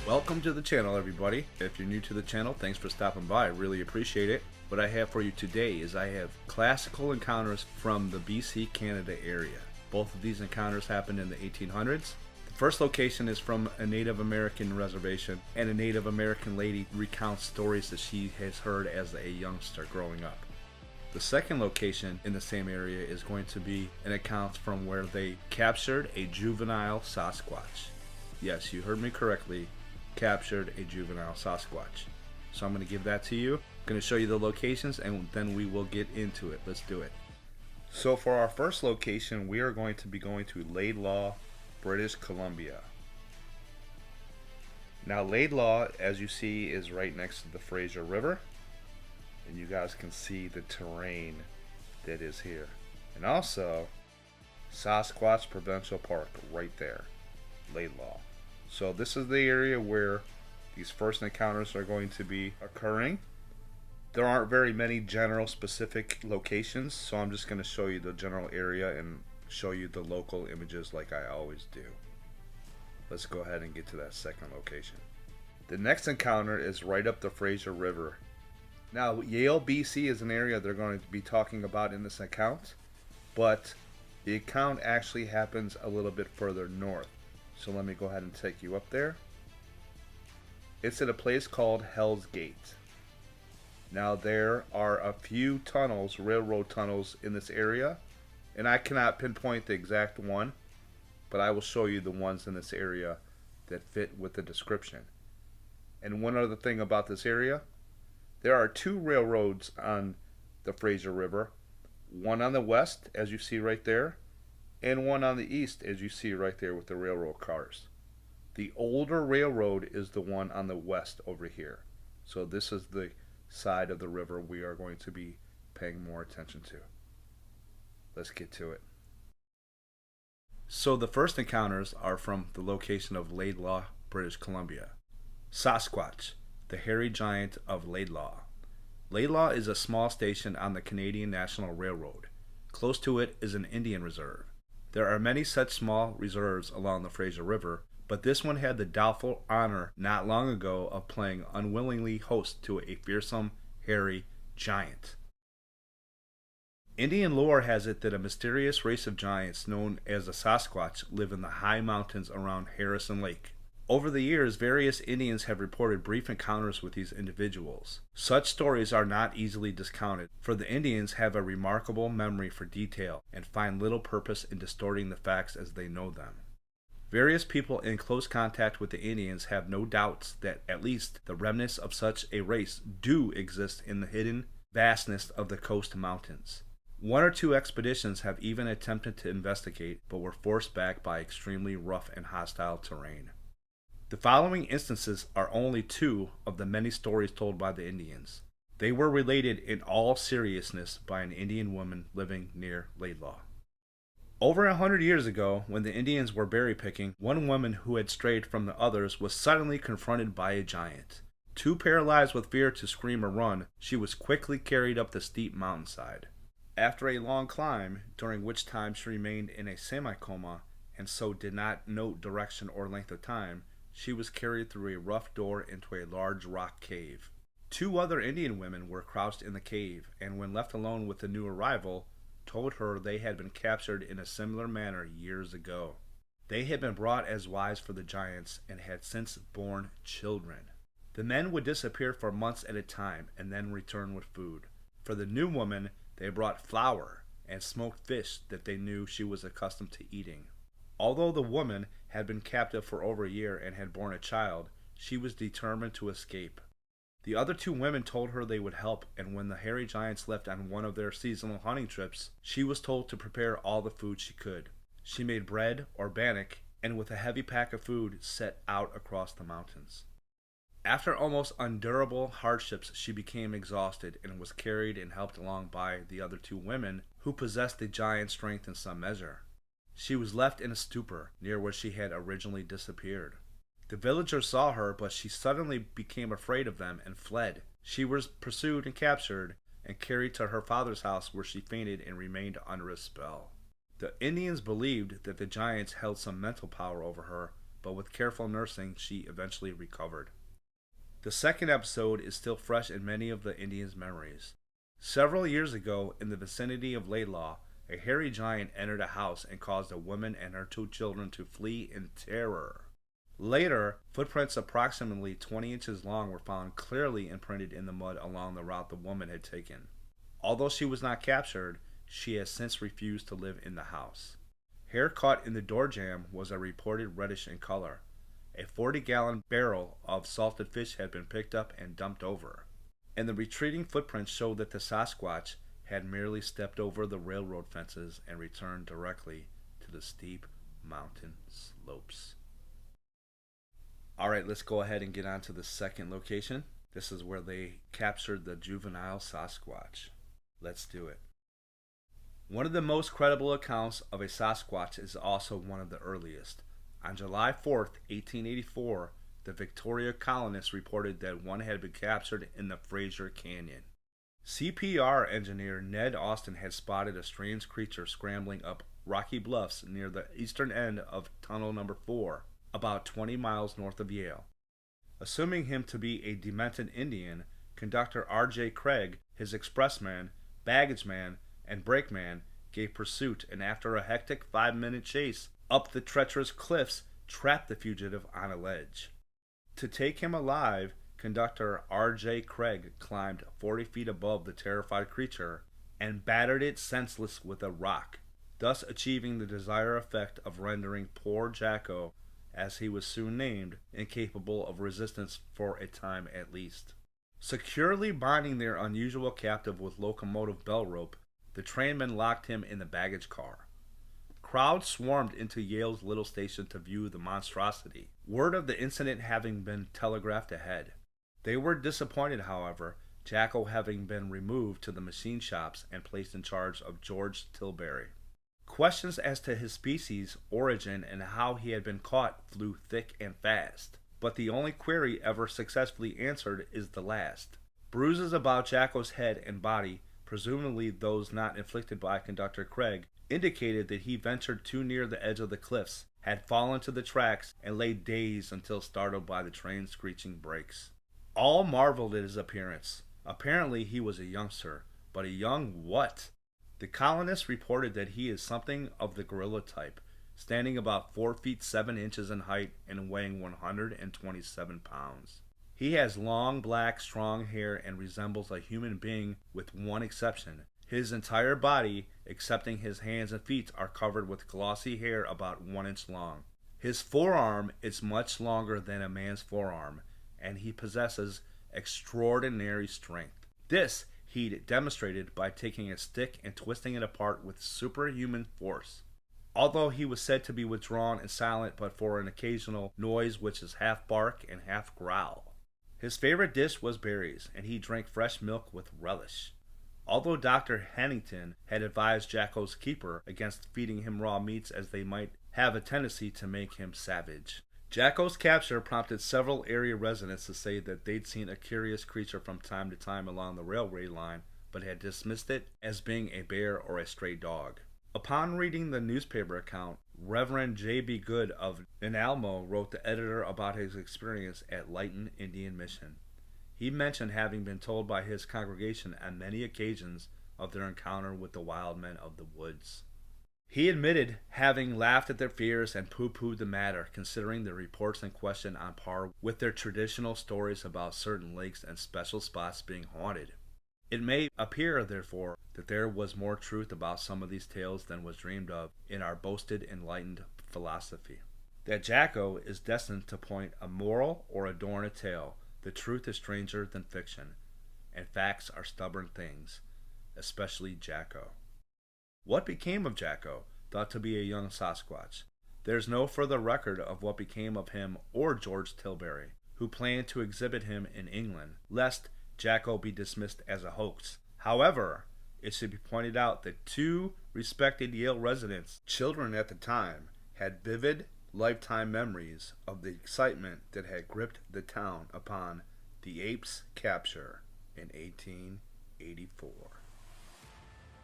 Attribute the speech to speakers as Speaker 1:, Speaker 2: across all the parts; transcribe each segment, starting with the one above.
Speaker 1: Welcome to the channel, everybody. If you're new to the channel, thanks for stopping by. I really appreciate it. What I have for you today is I have classical encounters from the BC, Canada area. Both of these encounters happened in the 1800s. The first location is from a Native American reservation, and a Native American lady recounts stories that she has heard as a youngster growing up. The second location in the same area is going to be an account from where they captured a juvenile Sasquatch. Yes, you heard me correctly. Captured a juvenile Sasquatch. So I'm going to give that to you. I'm going to show you the locations and then we will get into it. Let's do it. So for our first location, we are going to be going to Laidlaw, British Columbia. Now Laidlaw, as you see, is right next to the Fraser River. And you guys can see the terrain that is here. And also, Sasquatch Provincial Park right there. Laidlaw. So this is the area where these first encounters are going to be occurring. There aren't very many general specific locations, so I'm just going to show you the general area and show you the local images like I always do. Let's go ahead and get to that second location. The next encounter is right up the Fraser River. Now Yale, BC is an area they're going to be talking about in this account, but the account actually happens a little bit further north. So let me go ahead and take you up there. It's at a place called Hell's Gate. Now there are a few tunnels, railroad tunnels in this area, and I cannot pinpoint the exact one, but I will show you the ones in this area that fit with the description. And one other thing about this area, there are two railroads on the Fraser River, one on the west, as you see right there, and one on the east, as you see right there with the railroad cars. The older railroad is the one on the west over here. So this is the side of the river we are going to be paying more attention to. Let's get to it. So the first encounters are from the location of Laidlaw, British Columbia. Sasquatch, the hairy giant of Laidlaw. Laidlaw is a small station on the Canadian National Railroad. Close to it is an Indian reserve. There are many such small reserves along the Fraser River, but this one had the doubtful honor not long ago of playing unwillingly host to a fearsome, hairy giant. Indian lore has it that a mysterious race of giants known as the Sasquatch live in the high mountains around Harrison Lake. Over the years, various Indians have reported brief encounters with these individuals. Such stories are not easily discounted, for the Indians have a remarkable memory for detail and find little purpose in distorting the facts as they know them. Various people in close contact with the Indians have no doubts that at least the remnants of such a race do exist in the hidden vastness of the coast mountains. One or two expeditions have even attempted to investigate, but were forced back by extremely rough and hostile terrain. The following instances are only two of the many stories told by the Indians. They were related in all seriousness by an Indian woman living near Laidlaw. Over 100 years ago, when the Indians were berry picking, one woman who had strayed from the others was suddenly confronted by a giant. Too paralyzed with fear to scream or run, she was quickly carried up the steep mountainside. After a long climb, during which time she remained in a semi-coma and so did not note direction or length of time, she was carried through a rough door into a large rock cave. Two other Indian women were crouched in the cave, and when left alone with the new arrival, told her they had been captured in a similar manner years ago. They had been brought as wives for the giants and had since borne children. The men would disappear for months at a time and then return with food. For the new woman, they brought flour and smoked fish that they knew she was accustomed to eating. Although the woman had been captive for over a year and had borne a child, she was determined to escape. The other two women told her they would help, and when the hairy giants left on one of their seasonal hunting trips, she was told to prepare all the food she could. She made bread or bannock, and with a heavy pack of food set out across the mountains. After almost unendurable hardships, she became exhausted and was carried and helped along by the other two women, who possessed the giant's strength in some measure. She was left in a stupor near where she had originally disappeared. The villagers saw her, but she suddenly became afraid of them and fled. She was pursued and captured and carried to her father's house, where she fainted and remained under a spell. The Indians believed that the giants held some mental power over her, but with careful nursing, she eventually recovered. The second episode is still fresh in many of the Indians' memories. Several years ago, in the vicinity of Laidlaw, a hairy giant entered a house and caused a woman and her 2 children to flee in terror. Later, footprints approximately 20 inches long were found clearly imprinted in the mud along the route the woman had taken. Although she was not captured, she has since refused to live in the house. Hair caught in the door jamb was a reported reddish in color. A 40-gallon barrel of salted fish had been picked up and dumped over, and the retreating footprints showed that the Sasquatch had merely stepped over the railroad fences and returned directly to the steep mountain slopes. Alright, let's go ahead and get on to the second location. This is where they captured the juvenile Sasquatch. Let's do it. One of the most credible accounts of a Sasquatch is also one of the earliest. On July 4th, 1884, the Victoria colonists reported that one had been captured in the Fraser Canyon. CPR engineer Ned Austin had spotted a strange creature scrambling up rocky bluffs near the eastern end of Tunnel Number 4, about 20 miles north of Yale. Assuming him to be a demented Indian, conductor R.J. Craig, his expressman, baggageman, and brakeman gave pursuit, and after a hectic 5-minute chase up the treacherous cliffs, trapped the fugitive on a ledge. To take him alive, conductor R.J. Craig climbed 40 feet above the terrified creature and battered it senseless with a rock, thus achieving the desired effect of rendering poor Jacko, as he was soon named, incapable of resistance for a time at least. Securely binding their unusual captive with locomotive bell rope, the trainmen locked him in the baggage car. Crowds swarmed into Yale's little station to view the monstrosity, word of the incident having been telegraphed ahead. They were disappointed, however, Jacko having been removed to the machine shops and placed in charge of George Tilbury. Questions as to his species, origin, and how he had been caught flew thick and fast, but the only query ever successfully answered is the last. Bruises about Jacko's head and body, presumably those not inflicted by conductor Craig, indicated that he ventured too near the edge of the cliffs, had fallen to the tracks, and lay dazed until startled by the train's screeching brakes. All marveled at his appearance. Apparently he was a youngster, but a young what? The colonists reported that he is something of the gorilla type, standing about 4 feet 7 inches in height and weighing 127 pounds. He has long, black, strong hair and resembles a human being with one exception. His entire body, excepting his hands and feet, are covered with glossy hair about 1 inch long. His forearm is much longer than a man's forearm, and he possesses extraordinary strength. This he demonstrated by taking a stick and twisting it apart with superhuman force. Although he was said to be withdrawn and silent but for an occasional noise which is half bark and half growl. His favorite dish was berries, and he drank fresh milk with relish. Although Dr. Hannington had advised Jacko's keeper against feeding him raw meats as they might have a tendency to make him savage. Jacko's capture prompted several area residents to say that they'd seen a curious creature from time to time along the railway line, but had dismissed it as being a bear or a stray dog. Upon reading the newspaper account, Reverend J.B. Good of Nanaimo wrote the editor about his experience at Lighton Indian Mission. He mentioned having been told by his congregation on many occasions of their encounter with the wild men of the woods. He admitted having laughed at their fears and pooh-poohed the matter, considering the reports in question on par with their traditional stories about certain lakes and special spots being haunted. It may appear, therefore, that there was more truth about some of these tales than was dreamed of in our boasted enlightened philosophy. That Jacko is destined to point a moral or adorn a tale. The truth is stranger than fiction, and facts are stubborn things, especially Jacko. What became of Jacko, thought to be a young Sasquatch? There is no further record of what became of him or George Tilbury, who planned to exhibit him in England, lest Jacko be dismissed as a hoax. However, it should be pointed out that 2 respected Yale residents, children at the time, had vivid lifetime memories of the excitement that had gripped the town upon the ape's capture in 1884.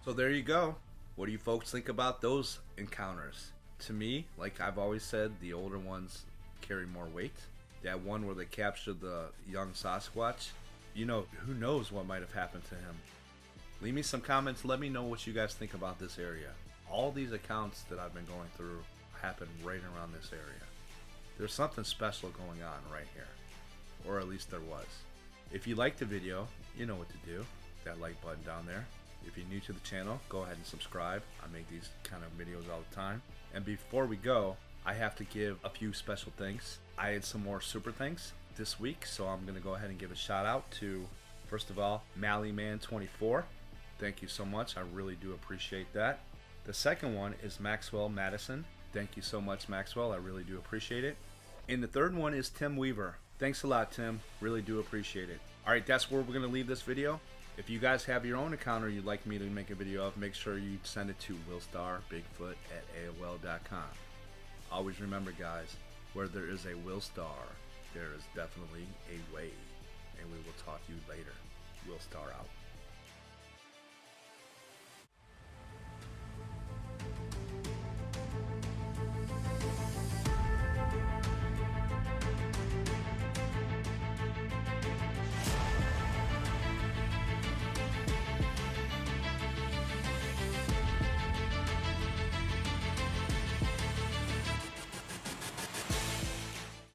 Speaker 1: So there you go. What do you folks think about those encounters? To me, like I've always said, the older ones carry more weight. That one where they captured the young Sasquatch, you know, who knows what might have happened to him. Leave me some comments. Let me know what you guys think about this area. All these accounts that I've been going through happen right around this area. There's something special going on right here, or at least there was. If you liked the video, you know what to do. That like button down there. If you're new to the channel, go ahead and subscribe. I make these kind of videos all the time. And before we go, I have to give a few special thanks. I had some more super thanks this week, so I'm going to go ahead and give a shout out to, first of all, Mallyman24. Thank you so much. I really do appreciate that. The second one is Maxwell Madison. Thank you so much, Maxwell. I really do appreciate it. And the third one is Tim Weaver. Thanks a lot, Tim. Really do appreciate it. All right, that's where we're going to leave this video. If you guys have your own encounter you'd like me to make a video of, make sure you send it to willstarbigfoot@aol.com. Always remember, guys, where there is a Willstar, there is definitely a way. And we will talk to you later. Willstar out.